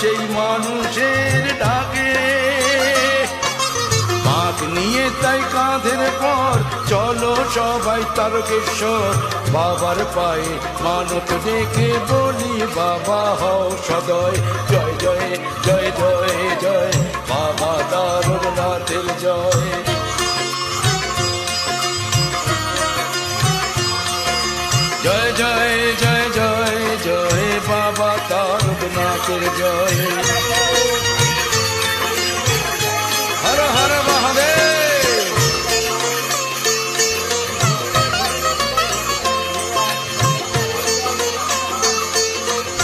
সেই মানুষের ডাকে। মাগ নিয়ে তাই কাঁধের পর চলো সবাই তারকেশ্বর, বাবার পায়ে মানত রেখে বলি বাবা হও সদয়। জয় জয় জয় জয় জয় বাবা তারকনাথের জয়। জয় জয় জয় জয় জয় বাবা তারকনাথের জয়।